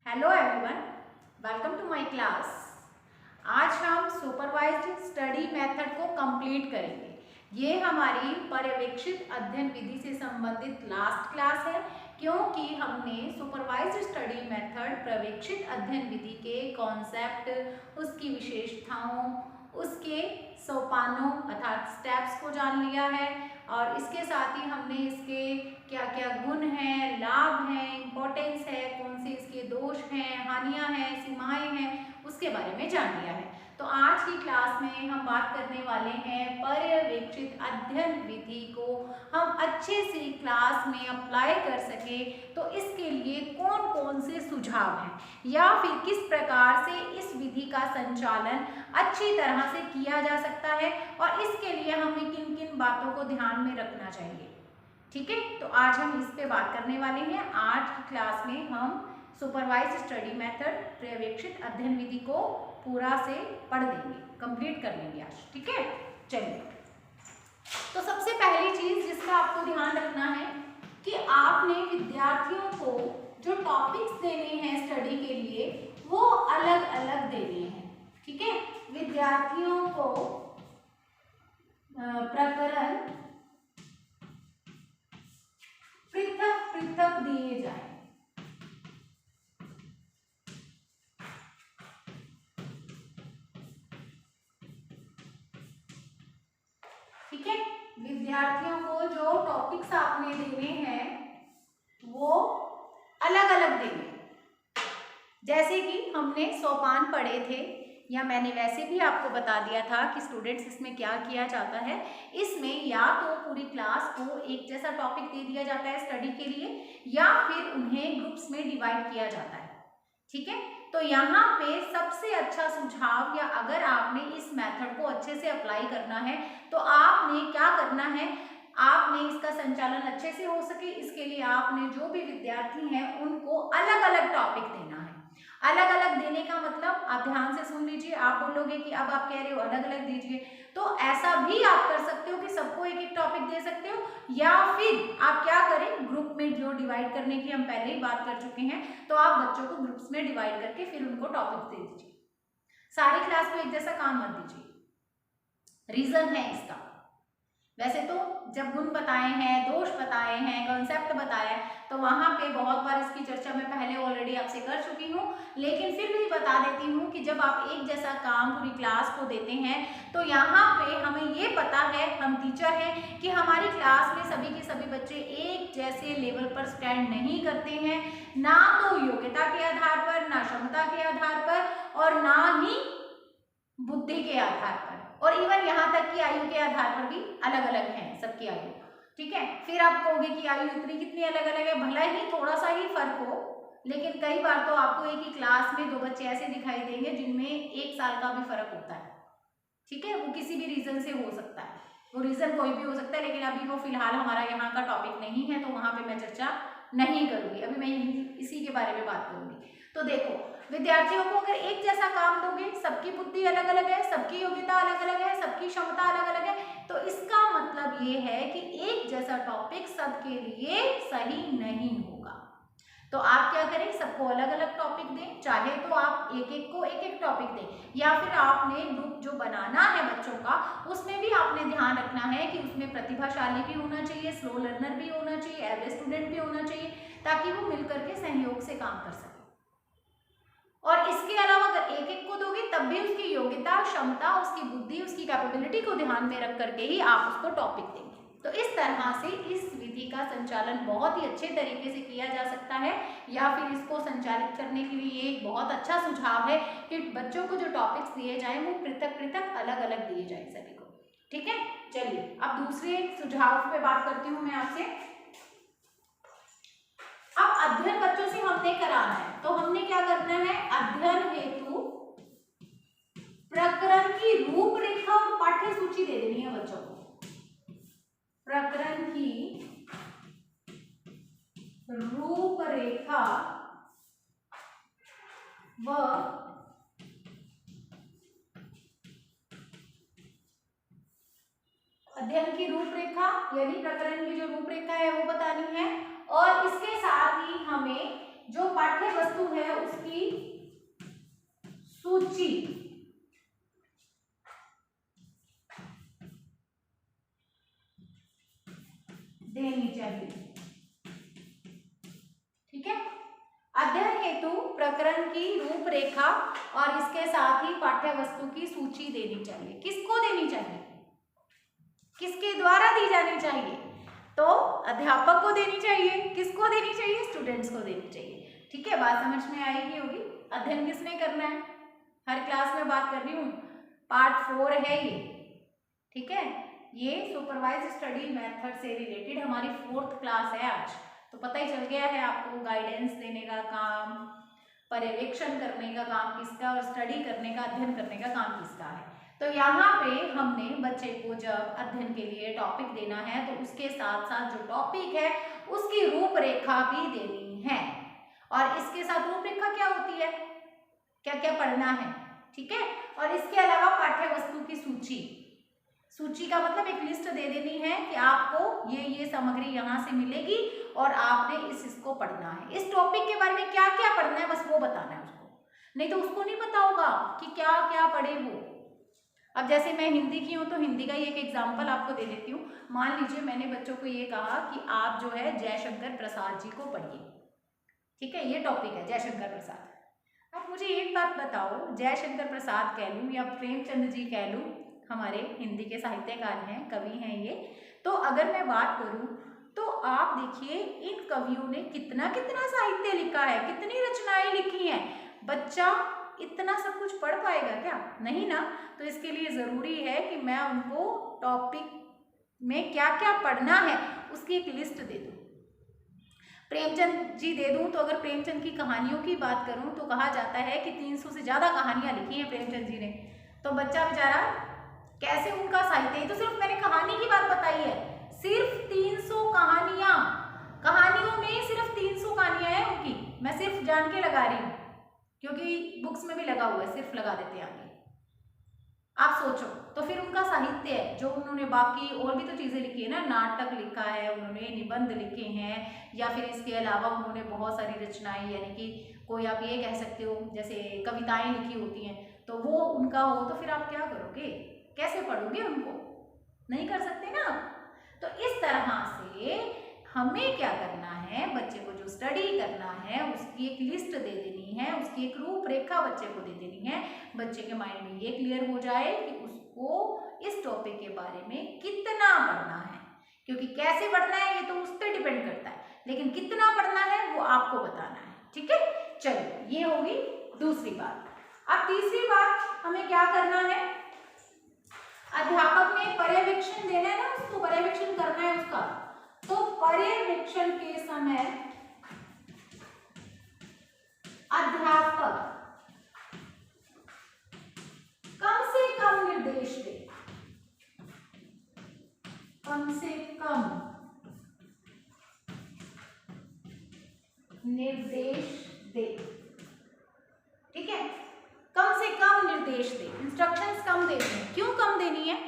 Hello everyone, welcome to my class. आज हम supervised study method को कंप्लीट करेंगे। ये हमारी पर्यवेक्षित अध्ययन विधि से संबंधित लास्ट क्लास है, क्योंकि हमने सुपरवाइज्ड स्टडी मेथड पर्यवेक्षित अध्ययन विधि के कॉन्सेप्ट, उसकी विशेषताओं, उसके सोपानों अर्थात स्टेप्स को जान लिया है और इसके साथ ही हमने इसके क्या क्या गुण हैं, लाभ हैं, इंपॉर्टेंस है, कौन से इसके दोष हैं, हानियां हैं, सीमाएं हैं, उसके बारे में जान लिया है। तो आज की क्लास में हम बात करने वाले हैं पर्यवेक्षित अध्ययन विधि को हम अच्छे से क्लास में अप्लाई कर सके, तो इसके लिए कौन कौन से सुझाव हैं या फिर किस प्रकार से इस विधि का संचालन अच्छी तरह से किया जा सकता है और इसके लिए हमें किन किन बातों को ध्यान में रखना चाहिए। ठीक है, तो आज हम इस पे बात करने वाले हैं। आज की क्लास में हम सुपरवाइज्ड स्टडी मेथड पर्यवेक्षित अध्ययन विधि को पूरा से पढ़ देंगे, कंप्लीट कर लेंगे आज। ठीक है, चलिए। तो सबसे पहली चीज जिसका आपको ध्यान रखना है कि आपने विद्यार्थियों को जो टॉपिक्स देने हैं स्टडी के लिए वो अलग अलग देने हैं। ठीक है, विद्यार्थियों को प्रकरण पृथक पृथक दिए जाए। ठीक है, विद्यार्थियों को जो टॉपिक्स आपने देने हैं वो अलग अलग देने। जैसे कि हमने सोपान पढ़े थे, या मैंने वैसे भी आपको बता दिया था कि स्टूडेंट्स इसमें क्या किया जाता है। इसमें या तो पूरी क्लास को एक जैसा टॉपिक दे दिया जाता है स्टडी के लिए, या फिर उन्हें ग्रुप्स में डिवाइड किया जाता है। ठीक है, तो यहाँ पे सबसे अच्छा सुझाव, या अगर आपने इस मेथड को अच्छे से अप्लाई करना है तो आपने क्या करना है, आपने इसका संचालन अच्छे से हो सके इसके लिए आपने जो भी विद्यार्थी हैं उनको अलग अलग टॉपिक देना है। अलग अलग देने का मतलब आप ध्यान से सुन लीजिए। आप बोलोगे कि अब आप कह रहे हो अलग अलग दीजिए, तो ऐसा भी आप कर सकते हो कि सबको एक एक टॉपिक दे सकते हो, या फिर आप क्या करें, ग्रुप में जो डिवाइड करने की हम पहले ही बात कर चुके हैं, तो आप बच्चों को ग्रुप्स में डिवाइड करके फिर उनको टॉपिक दे दीजिए। सारी क्लास को एक जैसा काम मत दीजिए। रीजन है इसका, वैसे तो जब गुण बताए हैं, दोष बताए हैं, कॉन्सेप्ट बताया है, तो वहां पे बहुत बार इसकी चर्चा मैं पहले ऑलरेडी आपसे कर चुकी हूँ, लेकिन फिर भी बता देती हूँ कि जब आप एक जैसा काम पूरी क्लास को देते हैं तो यहाँ पे हमें ये पता है, हम टीचर हैं, कि हमारी क्लास में सभी के सभी बच्चे एक जैसे लेवल पर स्टैंड नहीं करते हैं, ना तो योग्यता के आधार पर, ना क्षमता के आधार पर, और ना ही बुद्धि के आधार पर, और इवन यहाँ तक कि आयु के आधार पर भी अलग अलग है सबकी आयु। ठीक है, फिर आप कहोगे कि आयु इतनी कितनी अलग अलग है, भला ही थोड़ा सा ही फर्क हो, लेकिन कई बार तो आपको एक ही क्लास में दो बच्चे ऐसे दिखाई देंगे जिनमें 1 साल का भी फर्क होता है। ठीक है, वो किसी भी रीजन से हो सकता है, वो रीजन कोई भी हो सकता है, लेकिन अभी वो फिलहाल हमारा यहाँ का टॉपिक नहीं है, तो वहां पे मैं चर्चा नहीं करूंगी। अभी मैं इसी के बारे में बात करूंगी। तो देखो, विद्यार्थियों को अगर एक जैसा काम दोगे, सबकी बुद्धि अलग अलग है, सबकी योग्यता अलग अलग है, सबकी क्षमता अलग अलग है, तो इसका मतलब ये है कि एक जैसा टॉपिक सबके लिए सही नहीं होगा। तो आप क्या करें, सबको अलग अलग टॉपिक दें, चाहे तो आप एक एक को एक एक टॉपिक दें, या फिर आपने ग्रुप जो बनाना है बच्चों का उसमें भी आपने ध्यान रखना है कि उसमें प्रतिभाशाली भी होना चाहिए, स्लो लर्नर भी होना चाहिए, एवरेज स्टूडेंट भी होना चाहिए, ताकि वो मिलकर के सहयोग से काम कर सके। और इसके अलावा अगर एक एक को दोगे तब भी उसकी योग्यता, क्षमता, उसकी बुद्धि, उसकी कैपेबिलिटी को ध्यान में रख करके ही आप उसको टॉपिक देंगे। तो इस तरह से इस विधि का संचालन बहुत ही अच्छे तरीके से किया जा सकता है, या फिर इसको संचालित करने के लिए एक बहुत अच्छा सुझाव है कि बच्चों को जो टॉपिक्स दिए जाएं वो पृथक पृथक अलग अलग दिए जाए सभी को। ठीक है, चलिए अब दूसरे सुझाव पे बात करती हूँ मैं आपसे। अब अध्ययन बच्चों से हमने कराना है, तो हमने क्या करना है, अध्ययन हेतु प्रकरण की रूपरेखा और पाठ्य सूची दे देनी है बच्चों को। प्रकरण की रूपरेखा व अध्ययन की रूपरेखा यानी प्रकरण की जो रूपरेखा है वो बतानी है, और इसके साथ ही हमें जो पाठ्य वस्तु है उसकी सूची देनी चाहिए। ठीक है, अध्ययन हेतु प्रकरण की रूपरेखा और इसके साथ ही पाठ्य वस्तु की सूची देनी चाहिए। किसको देनी चाहिए, किसके द्वारा दी जानी चाहिए? तो अध्यापक को देनी चाहिए। किसको देनी चाहिए? स्टूडेंट्स को देनी चाहिए। ठीक है, बात समझ में आएगी होगी। अध्ययन किसने करना है? हर क्लास में बात कर रही हूँ, पार्ट 4 है ये। ठीक है, ये सुपरवाइज स्टडी मेथड से रिलेटेड हमारी 4th क्लास है आज। तो पता ही चल गया है आपको, गाइडेंस देने का काम, पर्यवेक्षण करने का काम किसका और स्टडी करने का, अध्ययन करने का काम किसका है। तो यहाँ पे हमने बच्चे को जब अध्ययन के लिए टॉपिक देना है तो उसके साथ साथ जो टॉपिक है उसकी रूपरेखा भी देनी है। और इसके साथ रूपरेखा क्या होती है, क्या क्या पढ़ना है। ठीक है, और इसके अलावा पाठ्य वस्तु की सूची, सूची का मतलब एक लिस्ट दे देनी है कि आपको ये सामग्री यहाँ से मिलेगी और आपने इसको पढ़ना है। इस टॉपिक के बारे में क्या क्या पढ़ना है बस वो बताना है उसको, नहीं तो उसको नहीं पता होगा कि क्या क्या पढ़े वो। अब जैसे मैं हिंदी की हूँ तो हिंदी का ही एक एग्जाम्पल आपको दे देती हूँ। मान लीजिए मैंने बच्चों को ये कहा कि आप जो है जयशंकर प्रसाद जी को पढ़िए। ठीक है, ये टॉपिक है जयशंकर प्रसाद। अब मुझे एक बात बताओ, जयशंकर प्रसाद कह लूँ या प्रेमचंद जी कह लूँ, हमारे हिंदी के साहित्यकार हैं, कवि हैं ये, तो अगर मैं बात करूं तो आप देखिए इन कवियों ने कितना कितना साहित्य लिखा है, कितनी रचनाएं लिखी हैं। बच्चा इतना सब कुछ पढ़ पाएगा क्या? नहीं ना। तो इसके लिए ज़रूरी है कि मैं उनको टॉपिक में क्या क्या पढ़ना है उसकी एक लिस्ट दे दूँ। प्रेमचंद जी दे दूं तो अगर प्रेमचंद की कहानियों की बात करूं तो कहा जाता है कि 300 से ज़्यादा कहानियां लिखी हैं प्रेमचंद जी ने। तो बच्चा बेचारा कैसे उनका साहित्य, तो सिर्फ मैंने कहानी की बात बताई है, सिर्फ 300 कहानियां, कहानियों में सिर्फ 300 कहानियां हैं उनकी। मैं सिर्फ जान के लगा रही हूँ क्योंकि बुक्स में भी लगा हुआ है, सिर्फ लगा देते हैं आगे। आप सोचो, तो फिर उनका साहित्य है जो उन्होंने बाकी और भी तो चीज़ें लिखी है ना, नाटक लिखा है उन्होंने, निबंध लिखे हैं, या फिर इसके अलावा उन्होंने बहुत सारी रचनाएं, यानी कि कोई आप ये कह सकते हो जैसे कविताएं लिखी होती हैं, तो वो उनका हो तो फिर आप क्या करोगे, कैसे पढ़ोगे उनको? नहीं कर सकते ना। तो इस तरह से हमें क्या करना है, बच्चे को जो स्टडी करना है उसकी एक लिस्ट दे देनी है, उसकी एक रूपरेखा बच्चे को दे देनी है। बच्चे के माइंड में ये क्लियर हो जाए कि उसको इस टॉपिक के बारे में कितना पढ़ना है, क्योंकि कैसे पढ़ना है ये तो उस पर डिपेंड करता है, लेकिन कितना पढ़ना है वो आपको बताना है। ठीक है, चलो ये होगी दूसरी बात। अब तीसरी बात हमें क्या करना है, अध्यापक ने पर्यवेक्षण देना है ना, उसको पर्यवेक्षण करना है उसका। तो पर्यवेक्षण के समय अध्यापक कम से कम निर्देश दे, कम से कम निर्देश दे। ठीक है, कम से कम निर्देश दे, इंस्ट्रक्शंस कम देनी है। क्यों कम देनी है?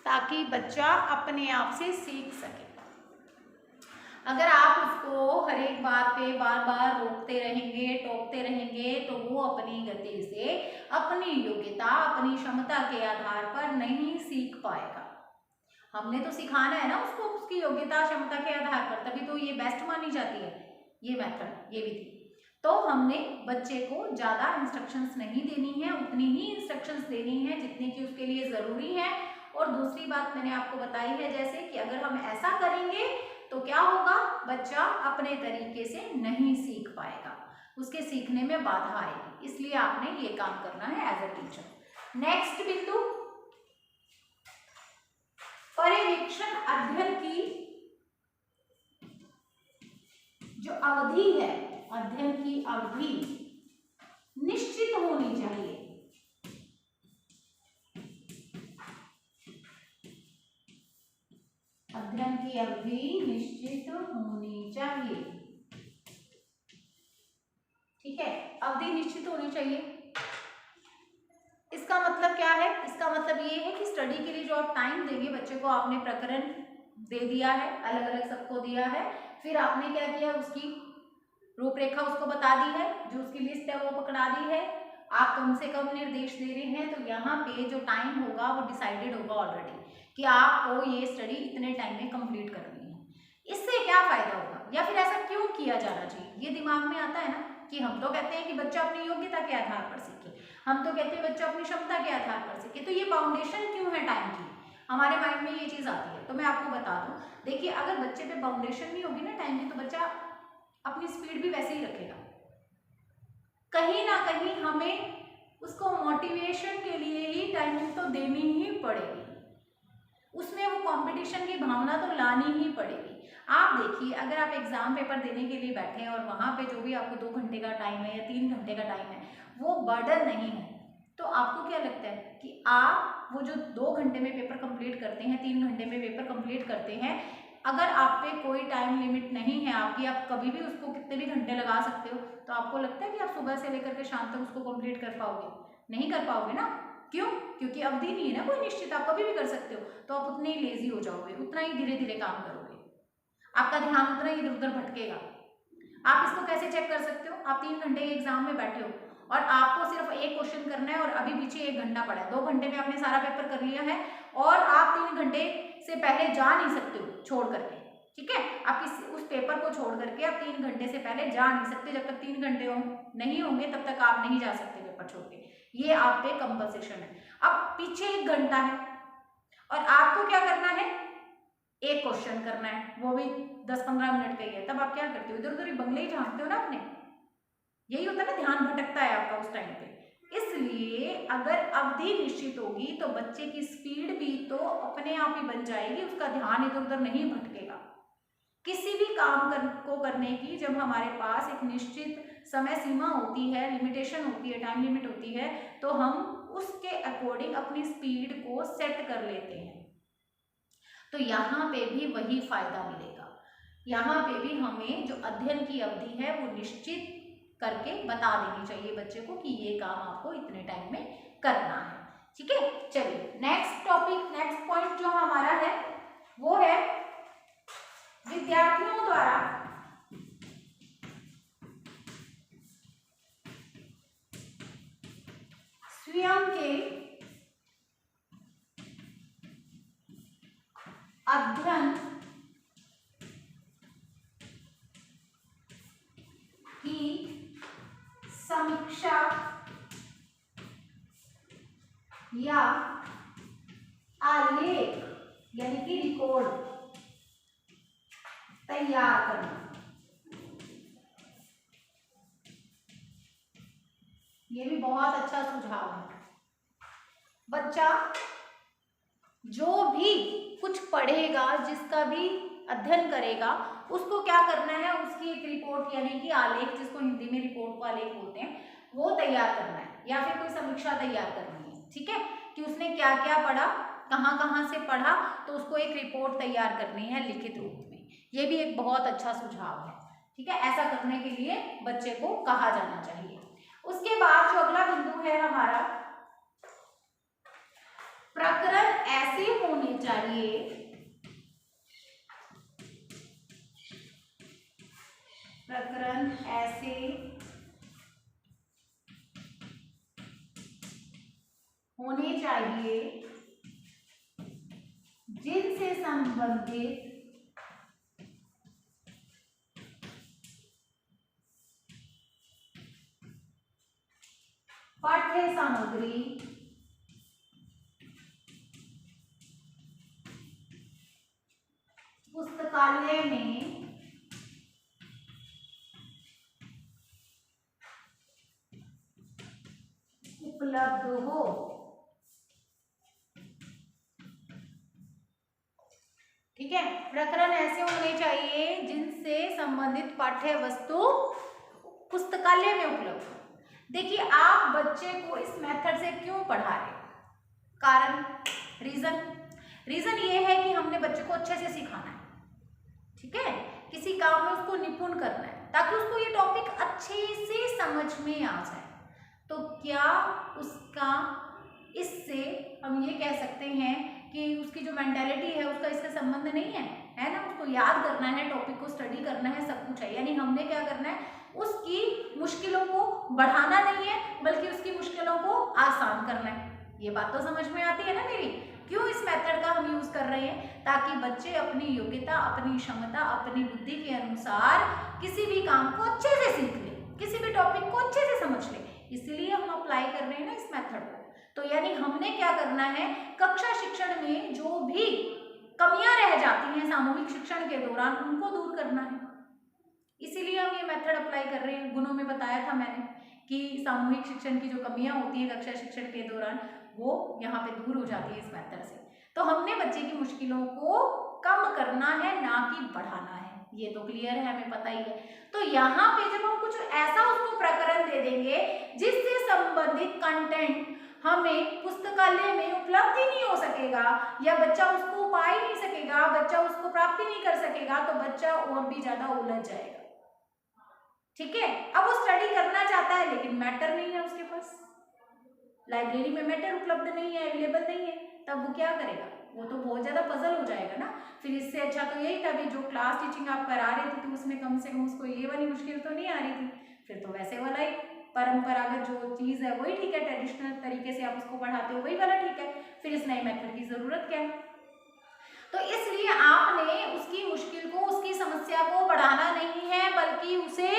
ताकि बच्चा अपने आप से सीख सके। अगर आप उसको हर एक बात पे बार बार रोकते रहेंगे, टोकते रहेंगे, तो वो अपनी गति से, अपनी योग्यता, अपनी क्षमता के आधार पर नहीं सीख पाएगा। हमने तो सिखाना है ना उसको, उसकी योग्यता क्षमता के आधार पर, तभी तो ये बेस्ट मानी जाती है ये मेथड, ये विधि। तो हमने बच्चे को ज़्यादा इंस्ट्रक्शंस नहीं देनी है, उतनी ही इंस्ट्रक्शंस देनी है जितनी कि उसके लिए ज़रूरी है। और दूसरी बात मैंने आपको बताई है, जैसे कि अगर हम ऐसा करेंगे तो क्या होगा, बच्चा अपने तरीके से नहीं सीख पाएगा, उसके सीखने में बाधा आएगी। इसलिए आपने ये काम करना है एज अ टीचर। नेक्स्ट बिंदु, पर्यवेक्षण अध्ययन की जो अवधि है, अध्ययन की अवधि निश्चित होनी चाहिए। अध्ययन की अवधि निश्चित होनी चाहिए। ठीक है, अवधि निश्चित होनी चाहिए। इसका मतलब क्या है? इसका मतलब ये है कि स्टडी के लिए जो आप टाइम देंगे बच्चे को, आपने प्रकरण दे दिया है, अलग अलग सबको दिया है, फिर आपने क्या किया, उसकी रूपरेखा उसको बता दी है, जो उसकी लिस्ट है वो पकड़ा दी है, आप कम से कम निर्देश दे रहे हैं, तो यहाँ पे जो टाइम होगा वो डिसाइडेड होगा ऑलरेडी कि आपको ये स्टडी इतने टाइम में कंप्लीट करनी है। इससे क्या फायदा होगा या फिर ऐसा क्यों किया जाना चाहिए, ये दिमाग में आता है ना कि हम तो कहते हैं कि बच्चा अपनी योग्यता के आधार पर सीखे, हम तो कहते हैं बच्चा अपनी क्षमता के आधार पर सीखे, तो ये फाउंडेशन क्यों है टाइम की, हमारे माइंड में ये चीज आती है। तो मैं आपको बता दूं, देखिए अगर बच्चे पे फाउंडेशन नहीं होगी ना टाइम की, तो बच्चा अपनी स्पीड भी वैसे ही रखेगा। कहीं ना कहीं हमें उसको मोटिवेशन के लिए ही टाइमिंग तो देनी ही पड़ेगी, उसमें वो कंपटीशन की भावना तो लानी ही पड़ेगी। आप देखिए अगर आप एग्जाम पेपर देने के लिए बैठे हैं और वहाँ पे जो भी आपको 2 घंटे का टाइम है या 3 घंटे का टाइम है वो बर्डन नहीं है, तो आपको क्या लगता है कि आप वो जो 2 घंटे में पेपर कंप्लीट करते हैं, 3 घंटे में पेपर कंप्लीट करते हैं, अगर आप पे कोई टाइम लिमिट नहीं है आपकी, आप कभी भी उसको कितने भी घंटे लगा सकते हो, तो आपको लगता है कि आप सुबह से लेकर के शाम तक उसको कंप्लीट कर पाओगे? नहीं कर पाओगे ना। क्यों? क्योंकि अवधि नहीं है ना कोई निश्चित, आप कभी भी कर सकते हो, तो आप उतने ही लेजी हो जाओगे, उतना ही धीरे धीरे काम करोगे, आपका ध्यान उतना ही इधर उधर भटकेगा। आप इसको कैसे चेक कर सकते हो? आप 3 घंटे के एग्जाम में बैठे हो और आपको सिर्फ एक क्वेश्चन करना है और अभी पीछे 1 घंटा पड़ा है, 2 घंटे में आपने सारा पेपर कर लिया है और आप 3 घंटे से पहले जा नहीं सकते हो छोड़ करके, ठीक है? आप उस पेपर को छोड़ करके आप 3 घंटे से पहले जा नहीं सकते, जब तक 3 घंटे नहीं होंगे तब तक आप नहीं जा सकते पेपर छोड़ के, ये आप पे कंपल्सेशन है। अब पीछे 1 घंटा है और आपको क्या करना है, एक क्वेश्चन करना है, वो भी 10-15 मिनट का ही है, तब आप क्या करते हो, इधर उधर बंगले ही झांकते हो ना अपने, यही होता है ना, ध्यान भटकता है आपका उस टाइम पे। इसलिए अगर अवधि निश्चित होगी तो बच्चे की स्पीड भी तो अपने आप ही बन जाएगी, उसका ध्यान इधर उधर नहीं भटकेगा। किसी भी काम को करने की जब हमारे पास एक निश्चित समय सीमा होती है, लिमिटेशन होती है, टाइम लिमिट होती है, तो हम उसके अकॉर्डिंग अपनी स्पीड को सेट कर लेते हैं। तो यहाँ पे भी वही फायदा मिलेगा, यहाँ पे भी हमें जो अध्ययन की अवधि है वो निश्चित करके बता देनी चाहिए बच्चे को कि ये काम आपको इतने टाइम में करना है, ठीक है? चलिए नेक्स्ट टॉपिक, नेक्स्ट पॉइंट जो हमारा है वो है विद्यार्थियों द्वारा स्वयं के अध्ययन की समीक्षा या आलेख यानी कि रिकॉर्ड तैयार करना, ये भी बहुत अच्छा सुझाव है। बच्चा जो भी कुछ पढ़ेगा, जिसका भी अध्ययन करेगा, उसको क्या करना है, उसकी एक रिपोर्ट यानी कि आलेख, जिसको हिंदी में रिपोर्ट को आलेख बोलते हैं, वो तैयार करना है या फिर कोई समीक्षा तैयार करनी है, ठीक है? कि उसने क्या क्या पढ़ा, कहाँ कहाँ से पढ़ा, तो उसको एक रिपोर्ट तैयार करनी है लिखित रूप में। ये भी एक बहुत अच्छा सुझाव है, ठीक है? ऐसा करने के लिए बच्चे को कहा जाना चाहिए। उसके बाद जो अगला बिंदु है हमारा, प्रकरण ऐसे होने चाहिए प्रकरण ऐसे होने चाहिए जिनसे संबंधित पाठ्य सामग्री पुस्तकालय में उपलब्ध हो। ठीक है, प्रकरण ऐसे होने चाहिए जिनसे संबंधित पाठ्य वस्तु पुस्तकालय में उपलब्ध हो। देखिए आप बच्चे को इस मेथड से क्यों पढ़ा रहे, कारण, रीजन ये है कि हमने बच्चे को अच्छे से सिखाना है, ठीक है? किसी काम में उसको निपुण करना है ताकि उसको ये टॉपिक अच्छे से समझ में आ जाए। तो क्या उसका, इससे हम ये कह सकते हैं कि उसकी जो मेंटालिटी है उसका इससे संबंध नहीं है, है ना? उसको याद करना है, टॉपिक को स्टडी करना है, सब कुछ है। यानी हमने क्या करना है, उसकी मुश्किलों को बढ़ाना नहीं है बल्कि उसकी मुश्किलों को आसान करना है। ये बात तो समझ में आती है ना मेरी? क्यों इस मेथड का हम यूज कर रहे हैं? ताकि बच्चे अपनी योग्यता, अपनी क्षमता, अपनी बुद्धि के अनुसार किसी भी काम को अच्छे से सीख ले, किसी भी टॉपिक को अच्छे से समझ ले। इसलिए हम अप्लाई कर रहे हैं ना इस मेथड को। तो यानी हमने क्या करना है, कक्षा शिक्षण में जो भी कमियां रह जाती हैं सामूहिक शिक्षण के दौरान, उनको दूर करना है। इसीलिए हम ये मेथड अप्लाई कर रहे हैं। गुणों में बताया था मैंने कि सामूहिक शिक्षण की जो कमियां होती हैं कक्षा शिक्षण के दौरान, वो यहाँ पे दूर हो जाती है इस मेथड से। तो हमने बच्चे की मुश्किलों को कम करना है, ना कि बढ़ाना है। ये तो क्लियर है, हमें पता ही है। तो यहाँ पे जब हम कुछ ऐसा उसको प्रकरण दे देंगे जिससे संबंधित कंटेंट हमें पुस्तकालय में उपलब्ध ही नहीं हो सकेगा, या बच्चा उसको पा ही नहीं सकेगा, बच्चा उसको प्राप्ति नहीं कर सकेगा, तो बच्चा और भी ज्यादा उलझ जाएगा। ठीक है, अब वो स्टडी करना चाहता है लेकिन मैटर नहीं है उसके पास, लाइब्रेरी में मैटर उपलब्ध नहीं है, अवेलेबल नहीं है, तब वो क्या करेगा? वो तो बहुत ज्यादा पजल हो जाएगा ना। फिर इससे अच्छा तो यही था भी जो क्लास टीचिंग आप करा रहे थे तो उसमें कम से कम उसको ये वाली मुश्किल तो नहीं आ रही थी। फिर तो वैसे वाला ही परंपरागत जो चीज है वही ठीक है, ट्रेडिशनल तरीके से आप उसको पढ़ाते हो वही वाला ठीक है। फिर इस नए मेथड की जरूरत क्या है? तो इसलिए आपने उसकी मुश्किल को, उसकी समस्या को बढ़ाना नहीं है बल्कि उसे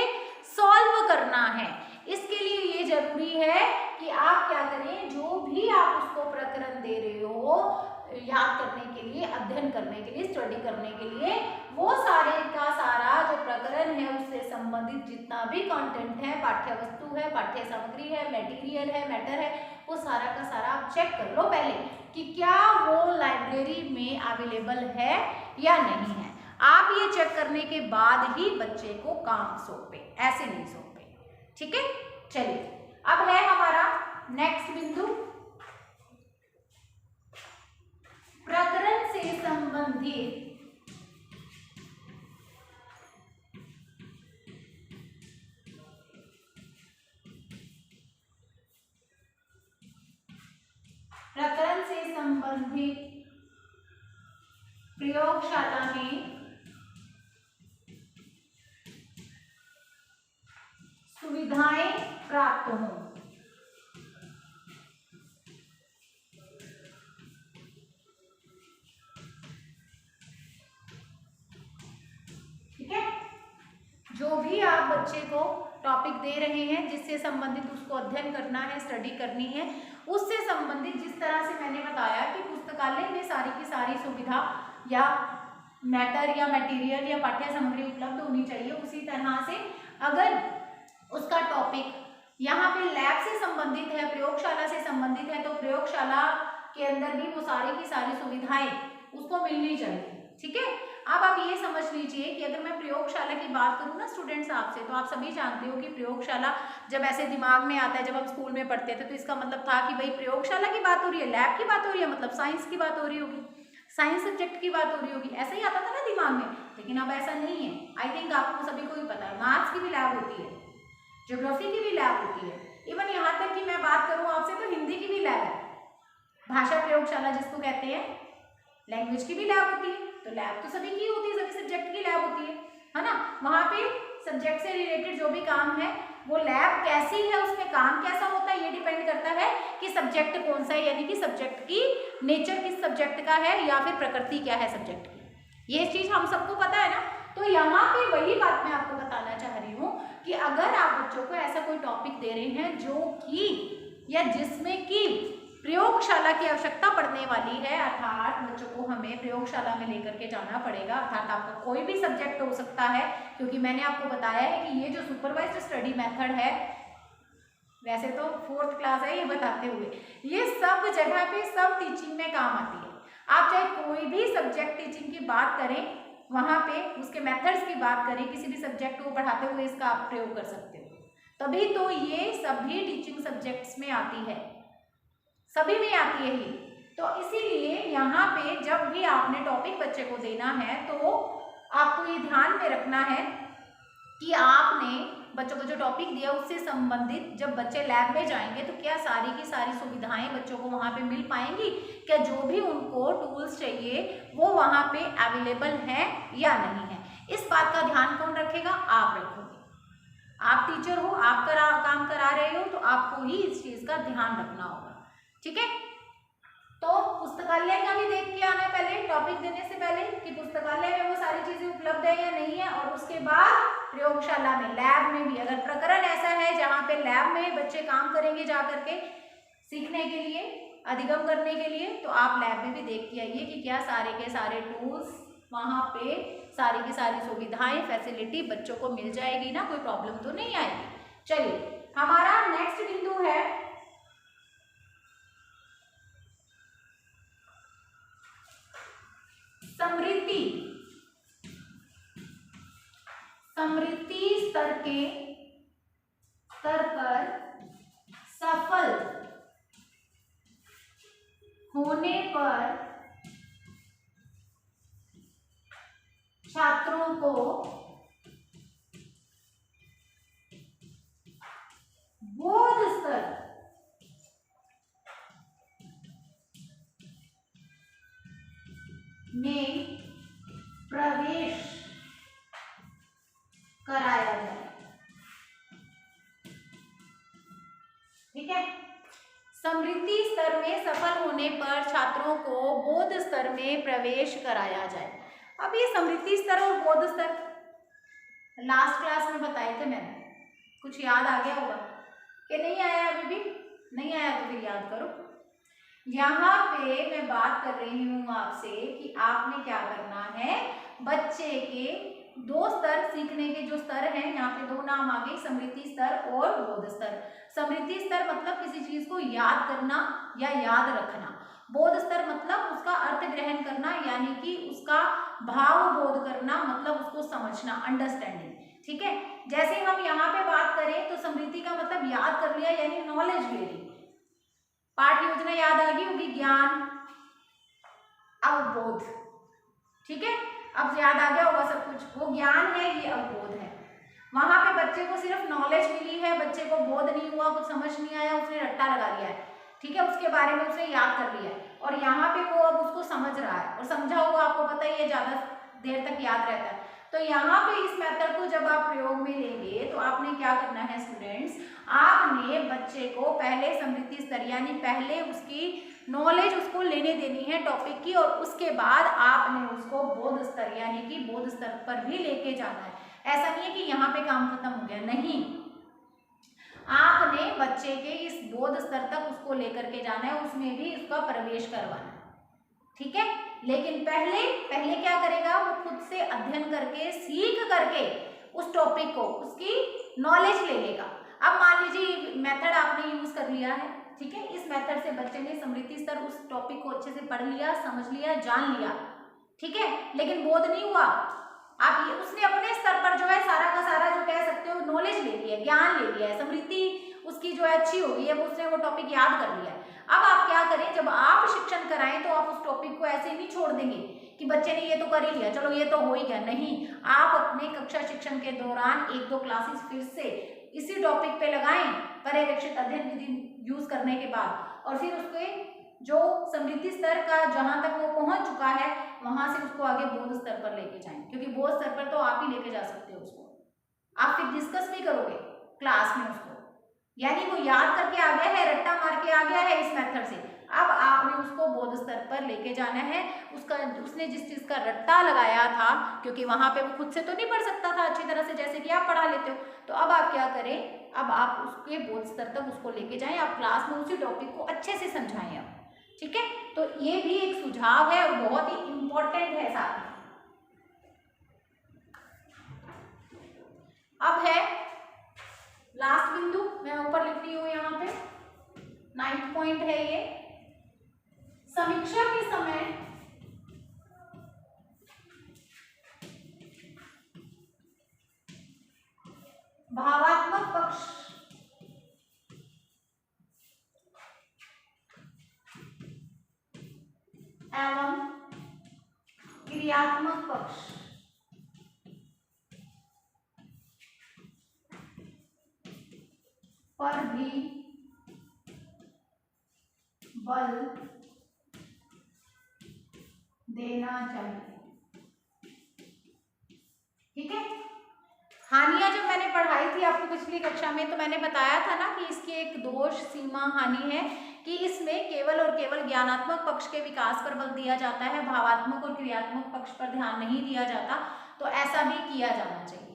सॉल्व करना है। इसके लिए ये जरूरी है कि आप क्या करें, जो भी आप उसको प्रकरण दे रहे हो याद करने के लिए, अध्ययन करने के लिए, स्टडी करने के लिए, वो सारे का सारा जो प्रकरण है उससे संबंधित जितना भी कंटेंट है, पाठ्य वस्तु है, पाठ्य सामग्री है, मटेरियल है, मैटर है, वो सारा का सारा आप चेक कर लो पहले कि क्या वो लाइब्रेरी में अवेलेबल है या नहीं है। आप ये चेक करने के बाद ही बच्चे को काम सौंपे, ऐसे नहीं सौंपे। ठीक है, चलिए अब है हमारा नेक्स्ट बिंदु, प्रकरण से संबंधित प्रयोगशाला में सुविधाएं प्राप्त हों। ठीक है, जो भी आप बच्चे को टॉपिक दे रहे हैं जिससे संबंधित उसको अध्ययन करना है, स्टडी करनी है, उससे संबंधित जिस तरह से मैंने बताया कि पुस्तकालय में सारी की सारी सुविधा या मैटर या मटेरियल या पाठ्य सामग्री उपलब्ध होनी चाहिए, उसी तरह से अगर उसका टॉपिक यहाँ पे लैब से संबंधित है, प्रयोगशाला से संबंधित है, तो प्रयोगशाला के अंदर भी वो सारी की सारी सुविधाएं उसको मिलनी चाहिए। ठीक है, अब आप ये समझ लीजिए कि अगर मैं प्रयोगशाला की बात करूँ ना स्टूडेंट्स आपसे, तो आप सभी जानते हो कि प्रयोगशाला जब ऐसे दिमाग में आता है, जब हम स्कूल में पढ़ते थे तो इसका मतलब था कि भाई प्रयोगशाला की बात हो रही है, लैब की बात हो रही है, मतलब साइंस की बात हो रही होगी, साइंस सब्जेक्ट की बात हो रही होगी, ऐसा ही आता था ना दिमाग में। लेकिन अब ऐसा नहीं है। आई थिंक आपको सभी को ही पता है, मैथ्स की भी लैब होती है, ज्योग्राफी की भी लैब होती है, इवन यहाँ तक कि मैं बात करूँ आपसे तो हिंदी की भी लैब है, भाषा प्रयोगशाला जिसको कहते हैं, लैंग्वेज की भी लैब होती है। तो लैब तो सभी की होती है, सभी सब्जेक्ट की लैब होती है ना। वहाँ पे सब्जेक्ट से रिलेटेड जो भी काम है वो लैब कैसी है, उसमें काम कैसा होता है, ये डिपेंड करता है कि सब्जेक्ट कौन सा है, यानी कि सब्जेक्ट की नेचर किस सब्जेक्ट का है या फिर प्रकृति क्या है सब्जेक्ट की। ये चीज हम सबको पता है ना। तो यहाँ पे वही बात मैं आपको बताना चाह रही हूँ कि अगर आप बच्चों को ऐसा कोई टॉपिक दे रहे हैं जो कि या जिसमें कि प्रयोगशाला की आवश्यकता पड़ने वाली है, अर्थात बच्चों को हमें प्रयोगशाला में लेकर के जाना पड़ेगा, अर्थात आपका कोई भी सब्जेक्ट हो सकता है, क्योंकि मैंने आपको बताया है कि ये जो सुपरवाइज्ड स्टडी मेथड है, वैसे तो 4th क्लास है ये बताते हुए, ये सब जगह पे सब टीचिंग में काम आती है। आप चाहे कोई भी सब्जेक्ट टीचिंग की बात करें, वहाँ पे उसके मेथड्स की बात करें, किसी भी सब्जेक्ट को पढ़ाते हुए इसका आप प्रयोग कर सकते हो। तभी तो ये सभी टीचिंग सब्जेक्ट्स में आती है, सभी में आती है ये। तो इसीलिए यहाँ पे जब भी आपने टॉपिक बच्चे को देना है तो आपको ये ध्यान में रखना है कि आपने बच्चों को जो टॉपिक दिया उससे संबंधित जब बच्चे लैब में जाएंगे तो क्या सारी की सारी सुविधाएं बच्चों को वहाँ पे मिल पाएंगी, क्या जो भी उनको टूल्स चाहिए वो वहाँ पे अवेलेबल हैं या नहीं है। इस बात का ध्यान कौन रखेगा? आप रखोगे। आप आप काम करा रहे हो तो आपको ही इस चीज का ध्यान रखना होगा। ठीक है, तो पुस्तकालय का भी देख के आना पहले, टॉपिक देने से पहले कि पुस्तकालय में वो सारी चीजें उपलब्ध है या नहीं है, और उसके बाद प्रयोगशाला में, लैब में भी अगर प्रकरण ऐसा है जहाँ पे लैब में बच्चे काम करेंगे जा करके सीखने के लिए, अधिगम करने के लिए, तो आप लैब में भी देख के आइए कि क्या सारे के सारे टूल्स वहाँ पे, सारी की सारी सुविधाएं, फैसिलिटी बच्चों को मिल जाएगी ना, कोई प्रॉब्लम तो नहीं आएगी। चलिए, हमारा नेक्स्ट बिंदु है समृद्धि। समृद्धि स्तर पर सफल होने पर छात्रों को बोध स्तर में प्रवेश कराया जाए। ठीक है, समृद्धि स्तर में सफल होने पर छात्रों को बोध स्तर में प्रवेश कराया जाए। अब ये समृद्धि स्तर और बोध स्तर लास्ट क्लास में बताए थे मैंने, कुछ याद आ गया होगा कि नहीं आया? अभी भी नहीं आया तो फिर याद करो। यहाँ पे मैं बात कर रही हूँ आपसे कि आपने क्या करना है, बच्चे के दो स्तर, सीखने के जो स्तर हैं, यहाँ पे दो नाम आ गए, समृद्धि स्तर और बोध स्तर। समृद्धि स्तर मतलब किसी चीज को याद करना या याद रखना, बोध स्तर मतलब उसका अर्थ ग्रहण करना, यानी कि उसका भाव बोध करना, मतलब उसको समझना, अंडरस्टैंडिंग। ठीक है, जैसे हम यहाँ पे बात करें तो समृद्धि का मतलब याद कर लिया, यानी नॉलेज ले ली, पाठ योजना याद आ गई होगी, ज्ञान, अवबोध। ठीक है, अब याद आ गया होगा सब कुछ, वो ज्ञान है, ये अवबोध है। वहां पे बच्चे को सिर्फ नॉलेज मिली है, बच्चे को बोध नहीं हुआ, कुछ समझ नहीं आया, उसने रट्टा लगा लिया है। ठीक है, उसके बारे में उसने याद कर लिया है, और यहाँ पे वो अब उसको समझ रहा है, और समझा हुआ आपको पता ही है ज्यादा देर तक याद रहता है। तो यहाँ पे इस मेथड को जब आप प्रयोग में लेंगे तो आपने क्या करना है स्टूडेंट्स, आपने बच्चे को पहले समृद्धि स्तर यानी पहले उसकी नॉलेज उसको लेने देनी है टॉपिक की, और उसके बाद आपने उसको बोध स्तर यानी कि बोध स्तर पर भी लेके जाना है। ऐसा नहीं है कि यहाँ पे काम खत्म हो गया, नहीं, आपने बच्चे के इस बोध स्तर तक उसको लेकर के जाना है, उसमें भी उसका प्रवेश करवाना है। ठीक है, लेकिन पहले क्या करेगा, वो खुद से अध्ययन करके, सीख करके उस टॉपिक को, उसकी नॉलेज ले लेगा। अब मान लीजिए मेथड आपने यूज कर लिया है, ठीक है, इस मेथड से बच्चे ने समृद्धि स्तर उस टॉपिक को अच्छे से पढ़ लिया, समझ लिया, जान लिया, ठीक है, लेकिन बोध नहीं हुआ। आप ये उसने अपने स्तर पर जो है सारा का सारा जो कह सकते हो नॉलेज ले लिया, ज्ञान ले लिया है, समृद्धि उसकी जो है अच्छी हो गई है, उसने वो टॉपिक याद कर लिया है। अब आप क्या करें, जब आप शिक्षण कराएं तो आप उस टॉपिक को ऐसे नहीं छोड़ देंगे कि बच्चे ने ये तो कर ही लिया, चलो ये तो हो ही गया, नहीं, आप अपने कक्षा शिक्षण के दौरान 1-2 क्लासेस फिर से इसी टॉपिक पे लगाएं, पर्यवेक्षित अध्ययन विधि यूज करने के बाद, और फिर उसके जो समृद्धि स्तर का जहां तक वो पहुंच चुका है वहां से उसको आगे बोध स्तर पर लेके जाएं, क्योंकि बोध स्तर पर तो आप ही लेके जा सकते हो उसको, आप फिर डिस्कस भी करोगे क्लास में उसको, यानी वो याद करके आ गया है, रट्टा मार के आ गया है इस मेथड से, अब आपने उसको बोध स्तर पर लेके जाना है। उसने जिस चीज का रट्टा लगाया था, क्योंकि वहां पे वो खुद से तो नहीं पढ़ सकता था अच्छी तरह से जैसे कि आप पढ़ा लेते हो, तो अब आप क्या करें, अब आप उसके बोध स्तर तक उसको लेके जाएं, आप क्लास में उसी टॉपिक को अच्छे से समझाएं आप, ठीक है। तो ये भी एक सुझाव है और बहुत ही इंपॉर्टेंट है साथ में। अब है लास्ट बिंदु, मैं ऊपर लिख रही हूं यहाँ पे 9th पॉइंट है ये, समीक्षा के समय भावात्मक पक्ष एवं क्रियात्मक पक्ष पर भी बल देना चाहिए, ठीक है। हानियां जब मैंने पढ़ाई थी आपको पिछली कक्षा में, तो मैंने बताया था ना कि इसकी एक दोष सीमा हानि है कि इसमें केवल और केवल ज्ञानात्मक पक्ष के विकास पर बल दिया जाता है, भावात्मक और क्रियात्मक पक्ष पर ध्यान नहीं दिया जाता। तो ऐसा भी किया जाना चाहिए।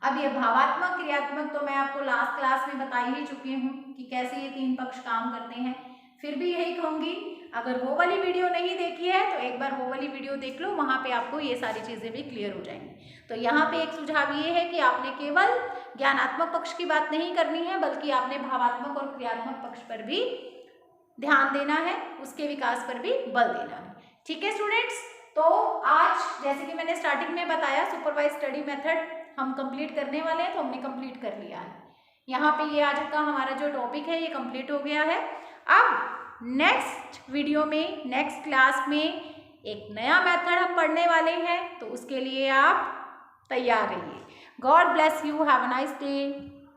अब ये भावात्मक क्रियात्मक तो मैं आपको लास्ट क्लास में बता ही चुकी हूँ कि कैसे ये तीन पक्ष काम करते हैं। फिर भी यही कहूँगी, अगर वो वाली वीडियो नहीं देखी है तो एक बार वो वाली वीडियो देख लो, वहाँ पे आपको ये सारी चीज़ें भी क्लियर हो जाएंगी। तो यहाँ पे एक सुझाव ये है कि आपने केवल ज्ञानात्मक पक्ष की बात नहीं करनी है, बल्कि आपने भावात्मक और क्रियात्मक पक्ष पर भी ध्यान देना है, उसके विकास पर भी बल देना है। ठीक है स्टूडेंट्स, तो आज जैसे कि मैंने स्टार्टिंग में बताया, सुपरवाइज स्टडी मेथड हम कंप्लीट करने वाले हैं, तो हमने कंप्लीट कर लिया है। यहाँ पे ये आज का हमारा जो टॉपिक है ये कंप्लीट हो गया है। अब नेक्स्ट वीडियो में, नेक्स्ट क्लास में एक नया मेथड हम पढ़ने वाले हैं, तो उसके लिए आप तैयार रहिए। God bless you, have a nice day.